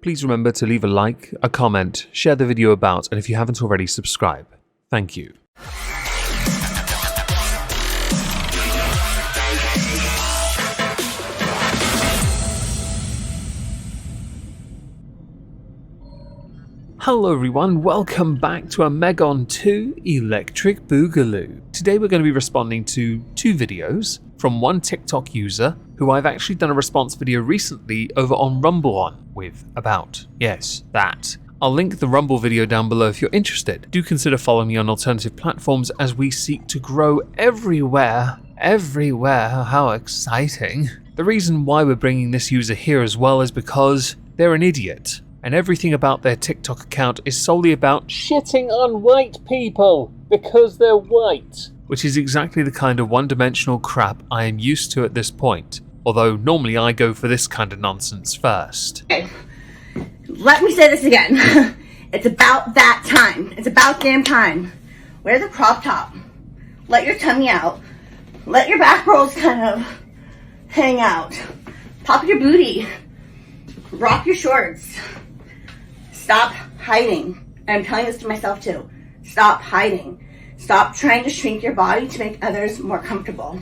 please remember to leave a like, a comment, share the video about, and if you haven't already, subscribe. Thank you. Hello everyone, welcome back to a Megon 2 Electric Boogaloo. Today we're going to be responding to two videos from one TikTok user who I've actually done a response video recently over on Rumble on with about. Yes, that. I'll link the Rumble video down below if you're interested. Do consider following me on alternative platforms as we seek to grow everywhere. Everywhere, how exciting. The reason why we're bringing this user here as well is because they're an idiot. And everything about their TikTok account is solely about shitting on white people because they're white. Which is exactly the kind of one-dimensional crap I am used to at this point. Although normally I go for this kind of nonsense first. Okay, let me say this again. It's about that time. It's about damn time. Wear the crop top. Let your tummy out. Let your back rolls kind of hang out. Pop your booty. Rock your shorts. Stop hiding. And I'm telling this to myself too. Stop hiding. Stop trying to shrink your body to make others more comfortable.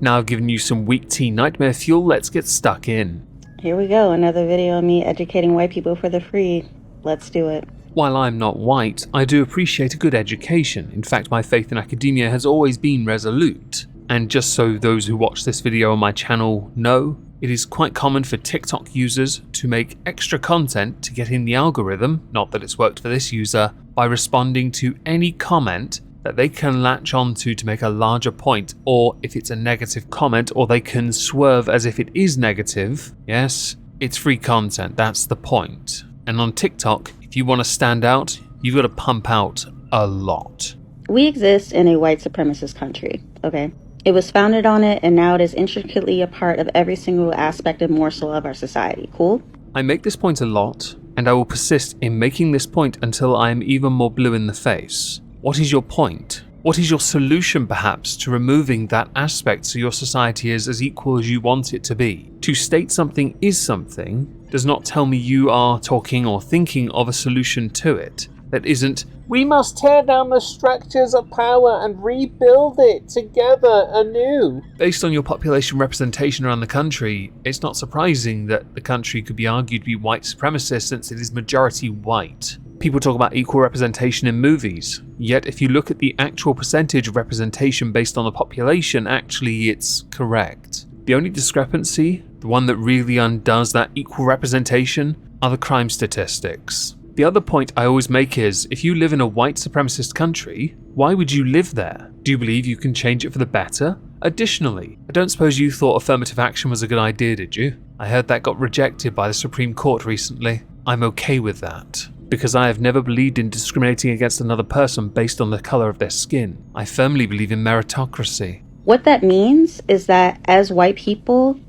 Now I've given you some weak tea nightmare fuel, let's get stuck in. Here we go, another video of me educating white people for the free. Let's do it. While I'm not white, I do appreciate a good education. In fact, my faith in academia has always been resolute. And just so those who watch this video on my channel know, it is quite common for TikTok users to make extra content to get in the algorithm, not that it's worked for this user, by responding to any comment that they can latch onto to make a larger point, or if it's a negative comment, or they can swerve as if it is negative. Yes, it's free content, that's the point. And on TikTok, if you want to stand out, you've got to pump out a lot. We exist in a white supremacist country, okay? It was founded on it, and now it is intricately a part of every single aspect and morsel of our society. Cool? I make this point a lot, and I will persist in making this point until I am even more blue in the face. What is your point? What is your solution, perhaps, to removing that aspect so your society is as equal as you want it to be? To state something is something does not tell me you are talking or thinking of a solution to it. That isn't, we must tear down the structures of power and rebuild it together anew. Based on your population representation around the country, it's not surprising that the country could be argued to be white supremacist since it is majority white. People talk about equal representation in movies, yet if you look at the actual percentage of representation based on the population, actually it's correct. The only discrepancy, the one that really undoes that equal representation, are the crime statistics. The other point I always make is, if you live in a white supremacist country, why would you live there? Do you believe you can change it for the better? Additionally, I don't suppose you thought affirmative action was a good idea, did you? I heard that got rejected by the Supreme Court recently. I'm okay with that, because I have never believed in discriminating against another person based on the color of their skin. I firmly believe in meritocracy. What that means is that as white people,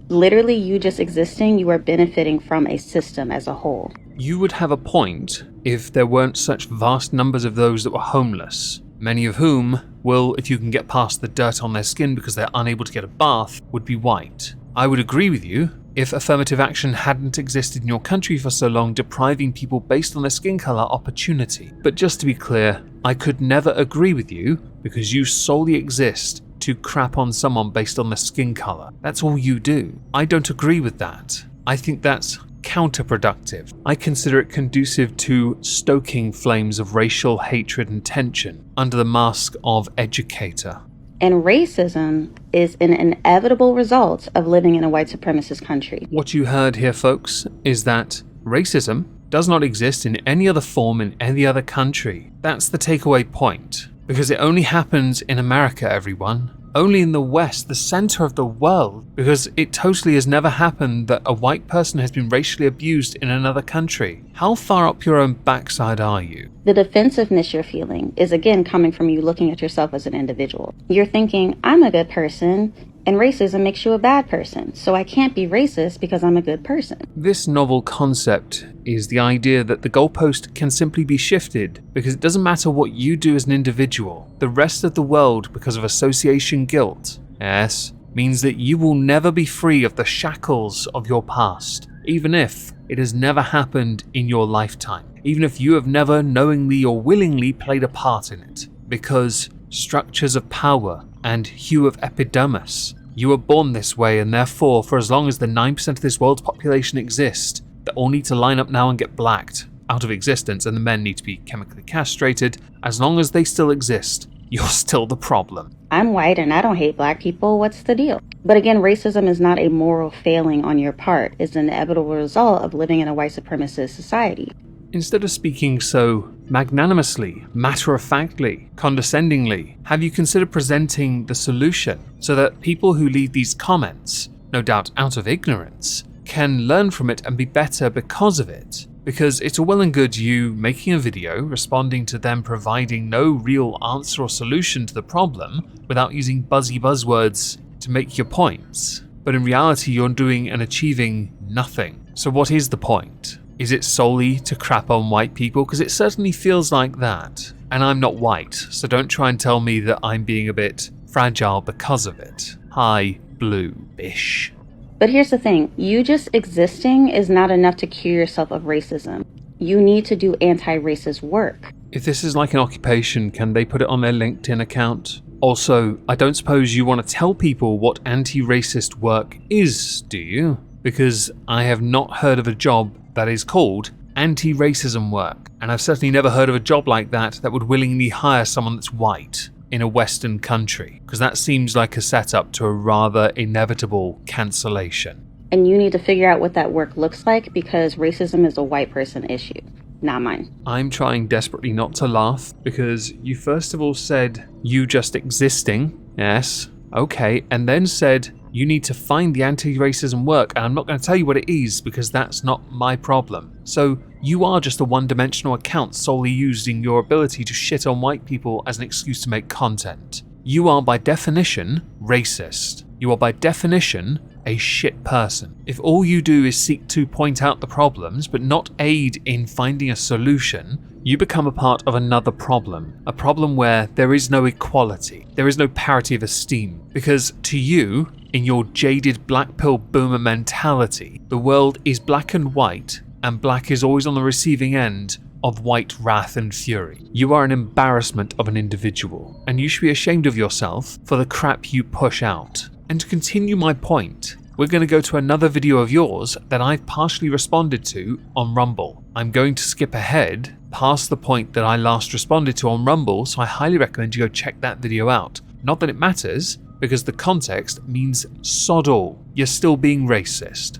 literally you just existing, you are benefiting from a system as a whole. You would have a point if there weren't such vast numbers of those that were homeless, many of whom will, if you can get past the dirt on their skin because they're unable to get a bath, would be white. I would agree with you if affirmative action hadn't existed in your country for so long, depriving people based on their skin color opportunity. But just to be clear, I could never agree with you because you solely exist to crap on someone based on their skin color. That's all you do. I don't agree with that. I think that's counterproductive. I consider it conducive to stoking flames of racial hatred and tension under the mask of educator. And racism is an inevitable result of living in a white supremacist country. What you heard here, folks, is that racism does not exist in any other form in any other country. That's the takeaway point. Because it only happens in America, everyone. Only in the West, the center of the world, because it totally has never happened that a white person has been racially abused in another country. How far up your own backside are you? The defensiveness you're feeling is again coming from you looking at yourself as an individual. You're thinking, I'm a good person, and racism makes you a bad person, so I can't be racist because I'm a good person. This novel concept is the idea that the goalpost can simply be shifted because it doesn't matter what you do as an individual. The rest of the world, because of association guilt, yes, means that you will never be free of the shackles of your past. even if it has never happened in your lifetime, even if you have never knowingly or willingly played a part in it, because structures of power and hue of epidermis, you were born this way, and therefore, for as long as the 9% of this world's population exist, they all need to line up now and get blacked out of existence, and the men need to be chemically castrated. As long as they still exist, you're still the problem. I'm white and I don't hate black people. What's the deal? But again, racism is not a moral failing on your part. It's an inevitable result of living in a white supremacist society. Instead of speaking so magnanimously, matter-of-factly, condescendingly, have you considered presenting the solution so that people who leave these comments, no doubt out of ignorance, can learn from it and be better because of it? Because it's all well and good you making a video, responding to them providing no real answer or solution to the problem without using buzzy buzzwords to make your points. But in reality, you're doing and achieving nothing. So what is the point? Is it solely to crap on white people? Because it certainly feels like that. And I'm not white, so don't try and tell me that I'm being a bit fragile because of it. Hi, blue-ish. But here's the thing, you just existing is not enough to cure yourself of racism. You need to do anti-racist work. If this is like an occupation, can they put it on their LinkedIn account? Also, I don't suppose you want to tell people what anti-racist work is, do you? Because I have not heard of a job that is called anti-racism work, and I've certainly never heard of a job like that would willingly hire someone that's white in a Western country, because that seems like a setup to a rather inevitable cancellation. And you need to figure out what that work looks like, because racism is a white person issue, not mine. I'm trying desperately not to laugh, because you first of all said you just existing, yes, okay, and then said you need to find the anti-racism work, and I'm not going to tell you what it is because that's not my problem. So you are just a one-dimensional account solely using your ability to shit on white people as an excuse to make content. You are by definition racist. You are by definition a shit person. If all you do is seek to point out the problems but not aid in finding a solution, you become a part of another problem. A problem where there is no equality. There is no parity of esteem. Because to you, in your jaded black pill boomer mentality, the world is black and white, and black is always on the receiving end of white wrath and fury. You are an embarrassment of an individual, and you should be ashamed of yourself for the crap you push out. And to continue my point, we're going to go to another video of yours that I've partially responded to on Rumble. I'm going to skip ahead past the point that I last responded to on Rumble, so I highly recommend you go check that video out. Not that it matters, because the context means sod all. You're still being racist.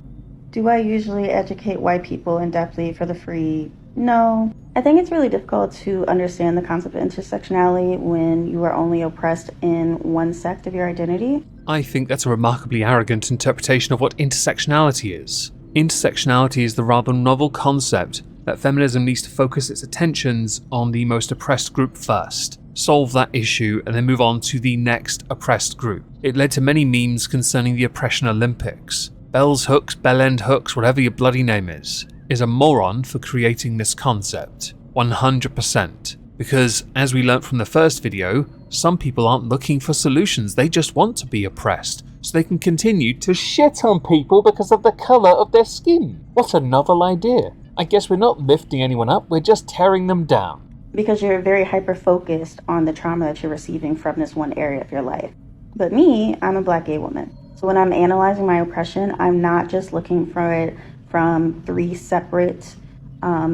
Do I usually educate white people in-depthly for the free? No. I think it's really difficult to understand the concept of intersectionality when you are only oppressed in one sect of your identity. I think that's a remarkably arrogant interpretation of what intersectionality is. Intersectionality is the rather novel concept that feminism needs to focus its attentions on the most oppressed group first, solve that issue, and then move on to the next oppressed group. It led to many memes concerning the oppression Olympics. Bell's Hooks, Bellend Hooks, whatever your bloody name is a moron for creating this concept. 100%. Because, as we learnt from the first video, some people aren't looking for solutions, they just want to be oppressed, so they can continue to shit on people because of the colour of their skin. What a novel idea. I guess we're not lifting anyone up, we're just tearing them down. Because you're very hyper-focused on the trauma that you're receiving from this one area of your life. But me, I'm a black gay woman. So when I'm analyzing my oppression, I'm not just looking for it from three separate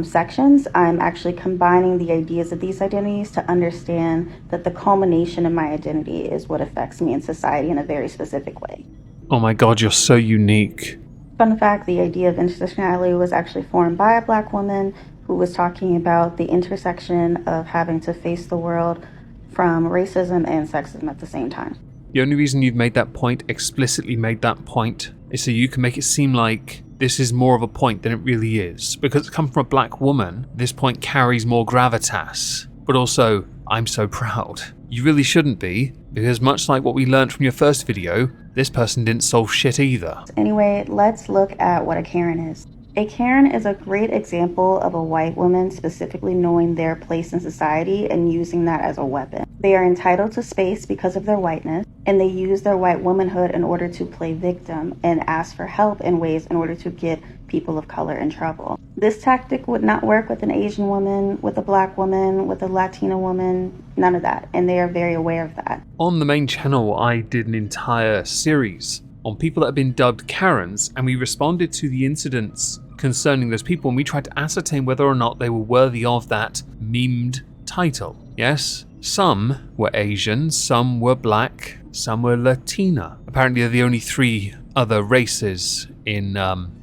sections. I'm actually combining the ideas of these identities to understand that the culmination of my identity is what affects me in society in a very specific way. Oh my god, you're so unique. Fun fact, the idea of intersectionality was actually formed by a black woman who was talking about the intersection of having to face the world from racism and sexism at the same time. The only reason you've made that point, explicitly made that point, is so you can make it seem like this is more of a point than it really is. Because it comes from a black woman, this point carries more gravitas. But also, I'm so proud. You really shouldn't be, because much like what we learned from your first video, this person didn't solve shit either. Anyway, let's look at what a Karen is. A Karen is a great example of a white woman specifically knowing their place in society and using that as a weapon. They are entitled to space because of their whiteness, and they use their white womanhood in order to play victim and ask for help in ways in order to get people of color in trouble. This tactic would not work with an Asian woman, with a black woman, with a Latina woman, none of that, and they are very aware of that. On the main channel, I did an entire series on people that have been dubbed Karens, and we responded to the incidents concerning those people, and we tried to ascertain whether or not they were worthy of that memed title. Yes, some were Asian, some were black, some were Latina. Apparently there are the only 3 other races in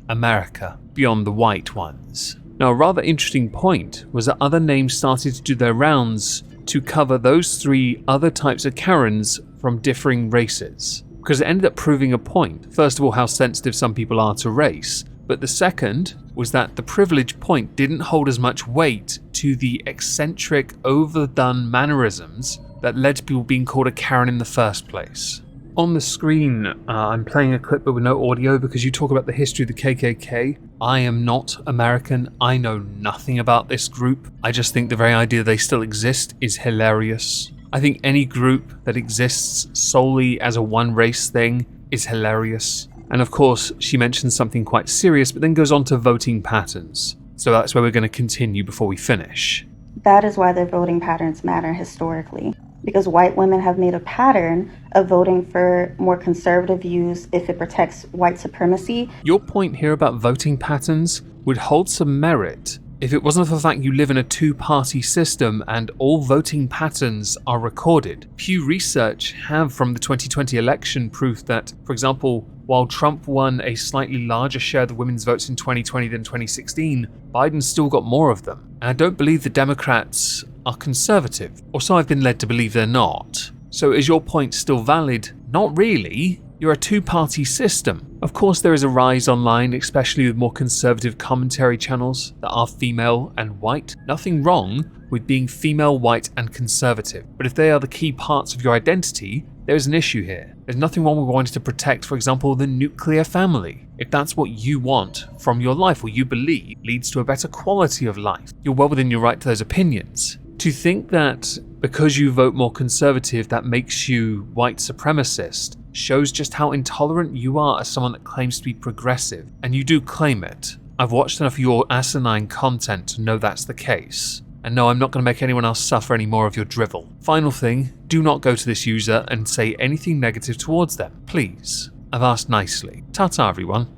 America beyond the white ones. Now, a rather interesting point was that other names started to do their rounds to cover those 3 other types of Karens from differing races, because it ended up proving a point. First of all, how sensitive some people are to race, but the second was that the privilege point didn't hold as much weight to the eccentric, overdone mannerisms that led to people being called a Karen in the first place. On the screen, I'm playing a clip but with no audio because you talk about the history of the KKK. I am not American. I know nothing about this group. I just think the very idea they still exist is hilarious. I think any group that exists solely as a one race thing is hilarious. And of course, she mentions something quite serious, but then goes on to voting patterns. So that's where we're going to continue before we finish. That is why their voting patterns matter historically, because white women have made a pattern of voting for more conservative views if it protects white supremacy. Your point here about voting patterns would hold some merit if it wasn't for the fact you live in a 2-party system and all voting patterns are recorded. Pew Research have from the 2020 election proof that, for example, while Trump won a slightly larger share of the women's votes in 2020 than 2016, Biden still got more of them. And I don't believe the Democrats are conservative, or so I've been led to believe they're not. So is your point still valid? Not really. You're a 2-party system. Of course there is a rise online, especially with more conservative commentary channels that are female and white. Nothing wrong with being female, white and conservative. But if they are the key parts of your identity, there is an issue here. There's nothing wrong with wanting to protect, for example, the nuclear family. If that's what you want from your life, or you believe leads to a better quality of life, you're well within your right to those opinions. To think that because you vote more conservative that makes you white supremacist shows just how intolerant you are as someone that claims to be progressive. And you do claim it. I've watched enough of your asinine content to know that's the case. And no, I'm not going to make anyone else suffer any more of your drivel. Final thing, do not go to this user and say anything negative towards them, please. I've asked nicely. Ta-ta everyone.